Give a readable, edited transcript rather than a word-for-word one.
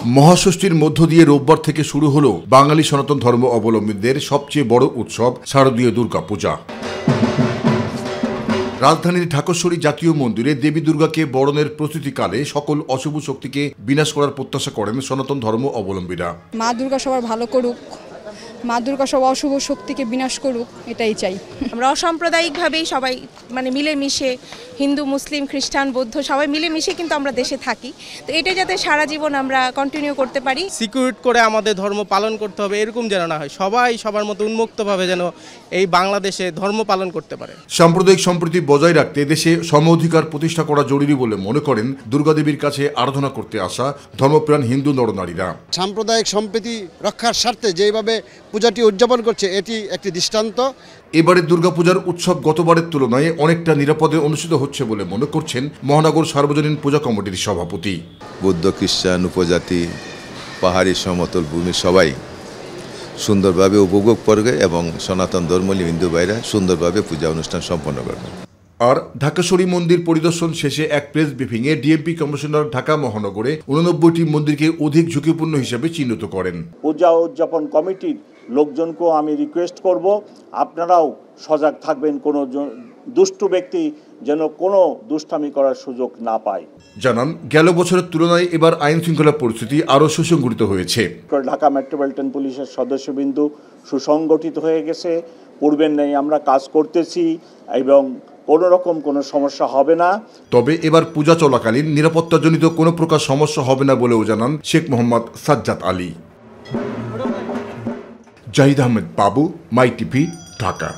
মহাষষ্ঠীর মধ্য দিয়ে রোববার থেকে শুরু হলো বাঙালি সনাতন ধর্ম অবলম্বীদের সবচেয়ে বড় উৎসব শারদীয় দুর্গাপূজা। রাজধানীর ঢাকেশ্বরী জাতীয় মন্দিরে দেবী দুর্গাকে বরণের প্রস্তুতিকালে সকল অশুভ শক্তিকে বিনাশ করার প্রত্যাশা করেন সনাতন ধর্ম অবলম্বীরা। মা দুর্গা সবার ভালো করুক, মা দুর্গা সব অশুভ শক্তিকে বিনাশ করুক, এটাই চাই। আমরা অসাম্প্রদায়িকভাবেই সবাই মিলেমিশে হিন্দু, মুসলিম, খ্রিস্টান, বৌদ্ধ সবাই মিলেমিশে কিন্তু আমরা দেশে থাকি। তো এটা যাতে সারা জীবন আমরা কন্টিনিউ করতে পারি, সিকিউর করে আমাদের ধর্ম পালন করতে হবে, এরকম যেন না হয়। সবাই সবার মতো উন্মুক্তভাবে যেন এই বাংলাদেশে ধর্ম পালন করতে পারে। সাম্প্রদায়িক সম্প্রীতি বজায় রাখতে দেশে সম অধিকার প্রতিষ্ঠা করা জরুরি বলে মনে করেন দুর্গাদেবীর কাছে আরাধনা করতে আসা ধর্মপ্রাণ হিন্দু নরনারীরা। সাম্প্রদায়িক সম্প্রীতি রক্ষার স্বার্থে যেভাবে পূজাটি উদযাপন করছে, এটি একটি দৃষ্টান্ত। এবারে দুর্গাপূজার উৎসব গতবারের তুলনায় অনেকটা নিরাপদে অনুষ্ঠিত হচ্ছে বলে মনে করছেন মহানগর সার্বজনীন পূজা কমিটির সভাপতি। বৌদ্ধ, খ্রিস্টান, উপজাতি, পাহাড়ি, সমতল ভূমি সবাই সুন্দরভাবে উপভোগ করবে এবং সনাতন ধর্মীয় হিন্দু ভাইরা সুন্দরভাবে পূজা অনুষ্ঠান সম্পন্ন করবে। আর ঢাকেশ্বরী মন্দির পরিদর্শন শেষে এক প্রেস ব্রিফিংয়ে ডিএমপি কমিশনার ঢাকা মহানগরে 89টি মন্দিরকে অধিক ঝুঁকিপূর্ণ হিসেবে চিহ্নিত করেন। পূজা উদযাপন কমিটির লোকজনকেও আমি রিকোয়েস্ট করব, আপনারাও সজাগ থাকবেন, কোনো দুষ্টু ব্যক্তি যেন কোনো দুষ্টামি করার সুযোগ না পায়। জানান, গেল বছরের তুলনায় এবার আইন শৃঙ্খলা পরিস্থিতি আরও সুসংগঠিত হয়েছে। ঢাকা মেট্রোপলিটন পুলিশের সদস্যবৃন্দু সুসংগঠিত হয়ে গেছে, পূর্বের নেই আমরা কাজ করতেছি এবং কোনো রকম কোনো সমস্যা হবে না। তবে এবার পূজা চলাকালীন নিরাপত্তাজনিত কোনো প্রকার সমস্যা হবে না বলেও জানান শেখ মোহাম্মদ সাজ্জাদ আলী। জাহিদ আহমেদ বাবু, মাই টিভি, ঢাকা।